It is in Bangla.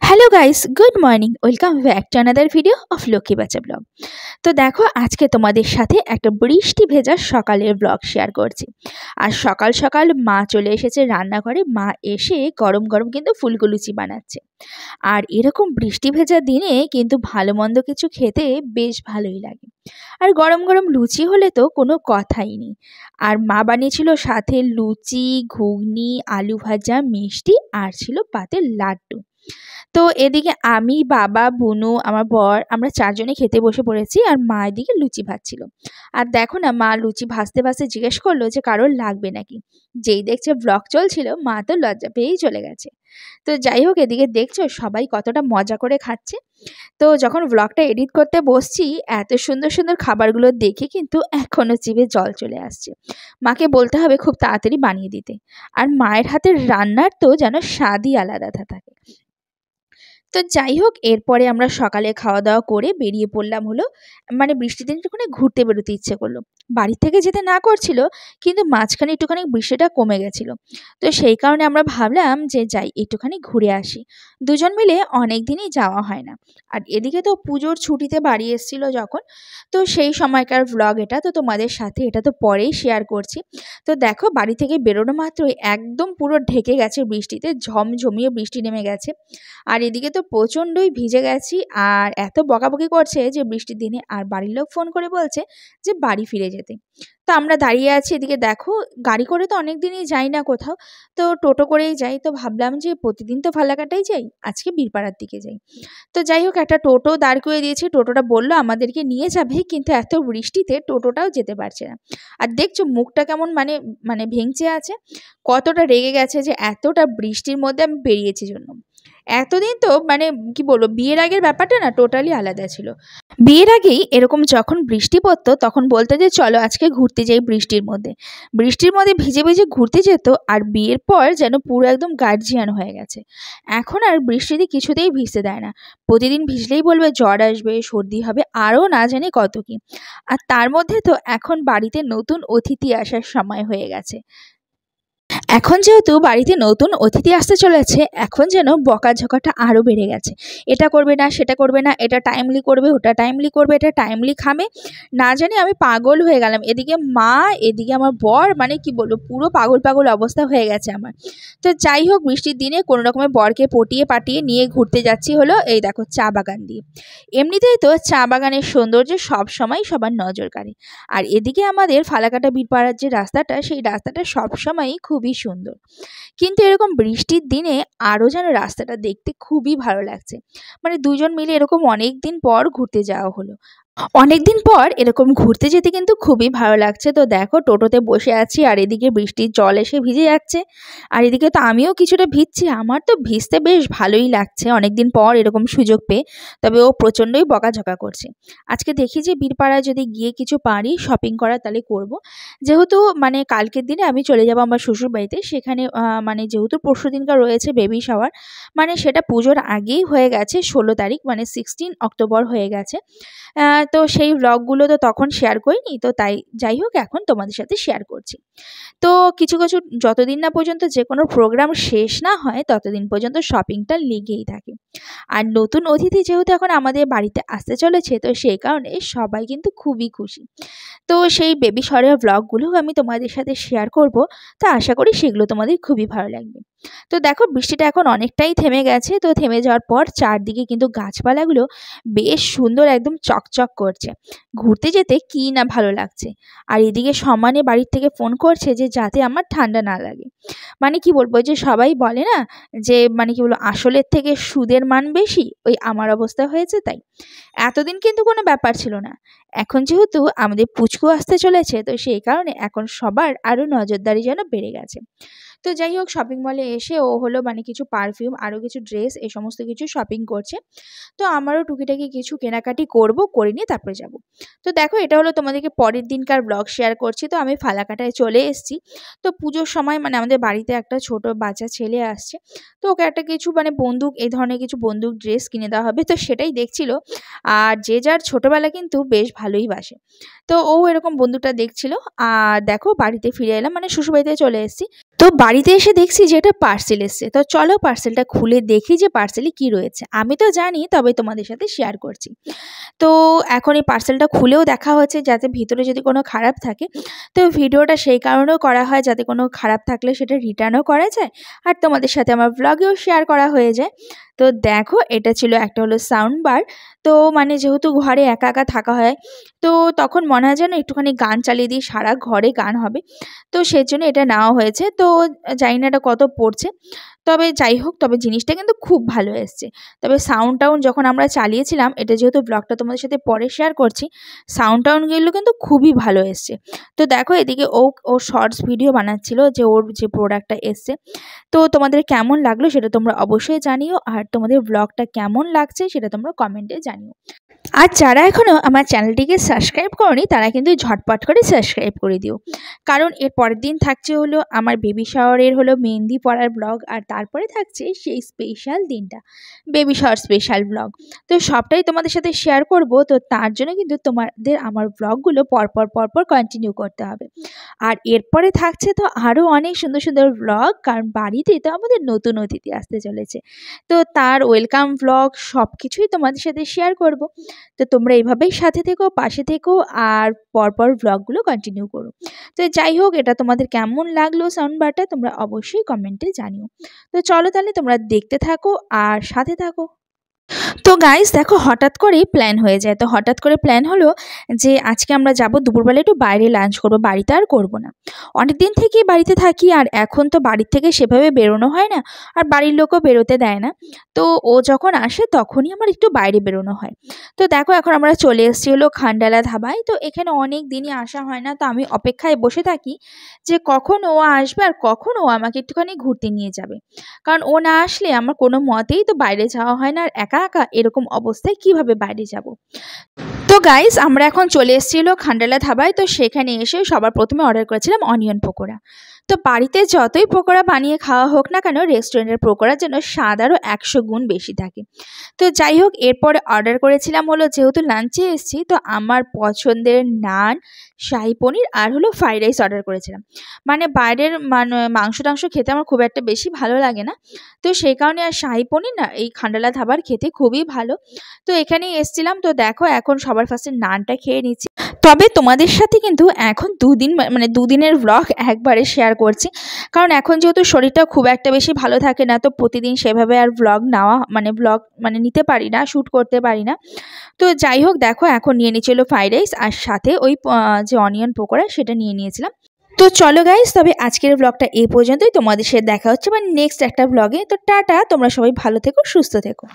Hello guys, good morning. Welcome back to another video of Lakshmi বাচ্চা ব্লগ। তো দেখো, আজকে তোমাদের সাথে একটা বৃষ্টি ভেজা সকালের ব্লগ শেয়ার করছি। আর সকাল সকাল মা চলে এসেছে রান্নাঘরে। মা এসে গরম গরম কিন্তু ফুলকো লুচি বানাচ্ছে। আর এরকম বৃষ্টি ভেজা দিনে কিন্তু ভালো মন্দ কিছু খেতে বেশ ভালোই লাগে। আর গরম গরম লুচি হলে তো কোনো কথাই নেই। আর মা বানিয়েছিল সাথে লুচি, ঘুগনি, আলু ভাজা, মিষ্টি, আর ছিল পাতে লাড্ডু। তো এদিকে আমি, বাবা, বুনু, আমার বর, আমরা চারজনে খেতে বসে পড়েছি। আর মা এদিকে লুচি ভাজছিল। আর দেখো না, মা লুচি ভাজতে ভাজতে জিজ্ঞেস করলো যে কারোর লাগবে নাকি। যেই দেখছে ব্লগ চলছিল, মা তো লজ্জা পেয়েই চলে গেছে। তো যাই হোক, এদিকে দেখছো সবাই কতটা মজা করে খাচ্ছে। তো যখন ব্লগটা এডিট করতে বসছি, এত সুন্দর সুন্দর খাবারগুলো দেখে কিন্তু এখনও জিভে জল চলে আসছে। মাকে বলতে হবে খুব তাড়াতাড়ি বানিয়ে দিতে। আর মায়ের হাতের রান্নার তো যেন স্বাদই আলাদা থাকে। তো যাই হোক, এরপরে আমরা সকালে খাওয়া দাওয়া করে বেরিয়ে পড়লাম হলো বৃষ্টির দিন একটুখানি ঘুরতে বেরোতে ইচ্ছে করলো। বাড়ি থেকে যেতে না করছিল, কিন্তু মাঝখানে একটুখানি বৃষ্টিটা কমে গেছিলো। তো সেই কারণে আমরা ভাবলাম যে যাই, একটুখানি ঘুরে আসি। দুজন মিলে অনেক দিনই যাওয়া হয় না। আর এদিকে তো পুজোর ছুটিতে বাড়ি এসেছিলো যখন, তো সেই সময়কার ভ্লগ এটা, তো তোমাদের সাথে এটা তো পরেই শেয়ার করছি। তো দেখো, বাড়ি থেকে বেরোনো মাত্রই একদম পুরো ঢেকে গেছে বৃষ্টিতে, ঝমঝমিয়ে বৃষ্টি নেমে গেছে। আর এদিকে তো প্রচণ্ডই ভিজে গেছি। আর এত বকাবকি করছে যে বৃষ্টির দিনে, আর বাড়ির লোক ফোন করে বলছে যে বাড়ি ফিরে যেতে। তো আমরা দাঁড়িয়ে আছি। এদিকে দেখো, গাড়ি করে তো অনেক দিনই যাই না কোথাও, তো টোটো করেই যাই। তো ভাবলাম যে প্রতিদিন তো ফালাকাটাই যাই, আজকে বীরপাড়ার দিকে যাই। তো যাই হোক, একটা টোটো দাঁড় করে দিয়েছি। টোটোটা বললো আমাদেরকে নিয়ে যাবে, কিন্তু এত বৃষ্টিতে টোটোটাও যেতে পারছে না। আর দেখছো মুখটা কেমন মানে ভেঙচে আছে, কতটা রেগে গেছে যে এতটা বৃষ্টির মধ্যে আমি বেরিয়েছি জন্য। এতদিন তো কি বলবো, বিয়ের আগের ব্যাপারটা না টোটালি আলাদা ছিল। বিয়ের আগেই এরকম যখন বৃষ্টি পড়তো, তখন বলতো যে চলো আজকে ঘুরতে যাই বৃষ্টির মধ্যে। বৃষ্টির মধ্যে ভিজে ভিজে ঘুরতে যেত। আর বিয়ের পর যেন পুরো একদম গার্জিয়ান হয়ে গেছে। এখন আর বৃষ্টিতে কিছুতেই ভিজতে দেয় না। প্রতিদিন ভিজলেই বলবে জ্বর আসবে, সর্দি হবে, আরও না জানি কত কি। আর তার মধ্যে তো এখন বাড়িতে নতুন অতিথি আসার সময় হয়ে গেছে। এখন যেহেতু বাড়িতে নতুন অতিথি আসতে চলেছে, এখন যেন বকাঝকাটা আরও বেড়ে গেছে। এটা করবে না, সেটা করবে না, এটা টাইমলি করবে, ওটা টাইমলি করবে, এটা টাইমলি খাবে, না জানি আমি পাগল হয়ে গেলাম। এদিকে মা, এদিকে আমার বর, কি বলবো, পুরো পাগল পাগল অবস্থা হয়ে গেছে আমার। তো যাই হোক, বৃষ্টির দিনে কোনো রকমে বরকে পটিয়ে পাটিয়ে নিয়ে ঘুরতে যাচ্ছি হলো এই দেখো চা বাগান দিয়ে। এমনিতেই তো চা বাগানের সৌন্দর্য সব সময় সবার নজর কাড়ে। আর এদিকে আমাদের ফালাকাটা বীরপাড়ার যে রাস্তাটা, সেই রাস্তাটা সবসময়ই খুবই সুন্দর। কিন্তু এরকম বৃষ্টির দিনে আরও যেন রাস্তাটা দেখতে খুবই ভালো লাগছে। দুজন মিলে এরকম অনেক দিন পর ঘুরতে যাওয়া হলো। অনেকদিন পর এরকম ঘুরতে যেতে কিন্তু খুবই ভালো লাগছে। তো দেখো, টোটোতে বসে আছি, আর এদিকে বৃষ্টির জল এসে ভিজে যাচ্ছে। আর এদিকে তো আমিও কিছুটা ভিজছি। আমার তো ভিজতে বেশ ভালোই লাগছে অনেকদিন পর এরকম সুযোগ পেয়ে। তবে ও প্রচণ্ডই বকাঝকা করছে। আজকে দেখি যে বীরপাড়ায় যদি গিয়ে কিছু পারি শপিং করা, তাহলে করব। যেহেতু কালকের দিনে আমি চলে যাব আমার শ্বশুর বাড়িতে। সেখানে যেহেতু পরশু দিনকার রয়েছে বেবি শাওয়ার, সেটা পুজোর আগেই হয়ে গেছে, 16 তারিখ 16 অক্টোবর হয়ে গেছে। তো সেই ব্লগগুলো তো তখন শেয়ার করিনি, তো তাই যাই হোক এখন তোমাদের সাথে শেয়ার করছি। তো কিছু কিছু যতদিন না পর্যন্ত যে কোনো প্রোগ্রাম শেষ না হয়, ততদিন পর্যন্ত শপিংটা লেগেই থাকে। আর নতুন অতিথি যেহেতু এখন আমাদের বাড়িতে আসতে চলেছে, তো সেই কারণে সবাই কিন্তু খুবই খুশি। তো সেই বেবি শাওয়ারের ব্লগগুলো আমি তোমাদের সাথে শেয়ার করব। তো আশা করি সেগুলো তোমাদের খুবই ভালো লাগবে। তো দেখো, বৃষ্টিটা এখন অনেকটাই থেমে গেছে। তো থেমে যাওয়ার পর চারদিকে কিন্তু গাছপালাগুলো বেশ সুন্দর, একদম চকচক করছে। ঘুরতে যেতে কি না ভালো লাগছে। আর এদিকে সমানে বাড়ির থেকে ফোন করছে যে যাতে আমার ঠান্ডা না লাগে। কি বলবো, যে সবাই বলে না যে কি বলবো, আসলের থেকে সুদের মান বেশি, ওই আমার অবস্থা হয়েছে তাই। এতদিন কিন্তু কোনো ব্যাপার ছিল না। এখন যেহেতু আমাদের পুচকু আসতে চলেছে, তো সেই কারণে এখন সবার আরও নজরদারি যেন বেড়ে গেছে। তো যাই হোক, শপিং মলে এসে ও হলো কিছু পারফিউম, আরও কিছু ড্রেস, এই সমস্ত কিছু শপিং করছে। তো আমারও টুকিটাকি কিছু কেনাকাটি করে নিয়ে তারপরে যাব। তো দেখো, এটা হলো তোমাদেরকে পরের দিনকার ব্লগ শেয়ার করছি। তো আমি ফালাকাটায় চলে এসেছি। তো পুজোর সময় আমাদের বাড়িতে একটা ছোট বাচ্চা ছেলে আসছে। তো ওকে একটা কিছু বন্দুক, এই ধরনের কিছু বন্দুক ড্রেস কিনে দেওয়া হবে, তো সেটাই দেখছিল। আর যে যার ছোটবেলা কিন্তু বেশ ভালোই বাসে। তো ও এরকম বন্দুকটা দেখছিল। আর দেখো, বাড়িতে ফিরে এলাম, শ্বশুরবাড়িতে চলে এসেছি। তো বাড়িতে এসে দেখছি যে একটা পার্সেল এসছে। তো চলো পার্সেলটা খুলে দেখি যে পার্সেলে কি রয়েছে। আমি তো জানি, তবে তোমাদের সাথে শেয়ার করছি। তো এখন এই পার্সেলটা খুলেও দেখা হচ্ছে যাতে ভিতরে যদি কোনো খারাপ থাকে, তো ভিডিওটা সেই কারণেও করা হয় যাতে কোনো খারাপ থাকলে সেটা রিটার্নও করা যায় আর তোমাদের সাথে আমার ব্লগেও শেয়ার করা হয়ে যায়। তো দেখো, এটা ছিল একটা হলো সাউন্ড বার। তো মানে যেহেতু ঘরে একা একা থাকা হয়, তো তখন মনে হয় যেন একটুখানি গান চালিয়ে দিই, সারা ঘরে গান হবে। তো সেজন্য এটা নেওয়া হয়েছে। তো জানি না এটা কত পড়ছে, তবে যাই হোক, তবে জিনিসটা কিন্তু খুব ভালো এসছে। তবে সাউন্ড যখন আমরা চালিয়েছিলাম, এটা যেহেতু ব্লগটা তোমাদের সাথে পরে শেয়ার করছি, সাউন্ডগুলো কিন্তু খুবই ভালো এসছে। তো দেখো, এদিকে ও শর্টস ভিডিও বানাচ্ছিল যে ওর যে প্রোডাক্টটা এসছে। তো তোমাদের কেমন লাগলো সেটা তোমরা অবশ্যই জানিও, আর তোমাদের ব্লগটা কেমন লাগছে সেটা তোমরা কমেন্টে জানিও। আর যারা এখনও আমার চ্যানেলটিকে সাবস্ক্রাইব করনি তারা কিন্তু ঝটপট করে সাবস্ক্রাইব করে দিও, কারণ এর পরের দিন থাকছে হলো আমার বেবি শাওয়ারের হলো মেহেন্দি পরার ব্লগ, আর তারপরে থাকছে সেই স্পেশাল দিনটা, বেবি শাওয়ার স্পেশাল ব্লগ। তো সবটাই তোমাদের সাথে শেয়ার করব। তো তার জন্য কিন্তু তোমাদের আমার ব্লগগুলো পরপর কন্টিনিউ করতে হবে। আর এরপরে থাকছে তো আরও অনেক সুন্দর সুন্দর ব্লগ, কারণ বাড়িতে তো আমাদের নতুন অতিথি আসতে চলেছে। তো তার ওয়েলকাম ব্লগ সব কিছুই তোমাদের সাথে শেয়ার করব। তো তোমরা এইভাবেই সাথে থেকো, পাশে থেকো, আর পরপর ব্লগগুলো কন্টিনিউ করো। তো যাই হোক, এটা তোমাদের কেমন লাগলো সাউন্ড বারটা তোমরা অবশ্যই কমেন্টে জানিও। তো চলো তাহলে তোমরা দেখতে থাকো আর সাথে থাকো। তো গাইস দেখো, হঠাৎ করেই প্ল্যান হয়ে যায়। তো হঠাৎ করে প্ল্যান হলো যে আজকে আমরা যাব দুপুরবেলা একটু বাইরে লাঞ্চ করব, বাড়িতে আর করব না। অনেক দিন থেকেই বাড়িতে থাকি, আর এখন তো বাড়ির থেকে সেভাবে বেরোনো হয় না, আর বাড়ির লোকও বেরোতে দেয় না। তো ও যখন আসে তখনই আমার একটু বাইরে বেরোনো হয়। তো দেখো, এখন আমরা চলে এসেছি হলো খান্ডালা ধাবায়। তো এখানে অনেক দিনই আসা হয় না, তো আমি অপেক্ষায় বসে থাকি যে কখন ও আসবে আর কখন ও আমাকে একটুখানি ঘুরতে নিয়ে যাবে, কারণ ও না আসলে আমার কোনো মতেই তো বাইরে যাওয়া হয় না, আর একা একা এরকম অবস্থায় কিভাবে বাইরে যাব। তো গাইস, আমরা এখন চলে এসেছিল খান্ডালা ধাবায়। তো সেখানে এসে সবার প্রথমে অর্ডার করেছিলাম অনিয়ন পকোড়া। তো বাড়িতে যতই পকোড়া বানিয়ে খাওয়া হোক না কেন, রেস্টুরেন্টের পকোড়ার জন্য স্বাদ আরও 100 গুণ বেশি থাকে। তো যাই হোক, এরপরে অর্ডার করেছিলাম হলো, যেহেতু লাঞ্চে এসেছি তো আমার পছন্দের নান, শাহি পনির আর হলো ফ্রাইড রাইস অর্ডার করেছিলাম। মানে বাইরের মাংস টাংস খেতে আমার খুব একটা বেশি ভালো লাগে না, তো সেই কারণে আর শাহি পনির না, এই খান্ডালা ধাবার খেতে খুবই ভালো। তো এখানেই এসেছিলাম। তো দেখো, এখন সবার ফার্স্টে নানটা খেয়ে নিচ্ছি। তবে তোমাদের সাথে কিন্তু এখন দুদিনের ব্লগ একবারে শেয়ার করছি, কারণ এখন যেহেতু শরীরটা খুব একটা বেশি ভালো থাকে না, তো প্রতিদিন সেভাবে আর ব্লগ নিতে পারি না, শ্যুট করতে পারি না। তো যাই হোক, দেখো এখন নিয়ে নিয়েছিল ফ্রাইড রাইস, আর সাথে ওই যে অনিয়ন পকোড়া সেটা নিয়ে নিয়েছিলাম। তো চলো গাইস, তবে আজকের ব্লগটা এই পর্যন্তই। তোমাদের সাথে দেখা হচ্ছে নেক্সট একটা ব্লগে। তো টাটা, তোমরা সবাই ভালো থেকো, সুস্থ থেকো।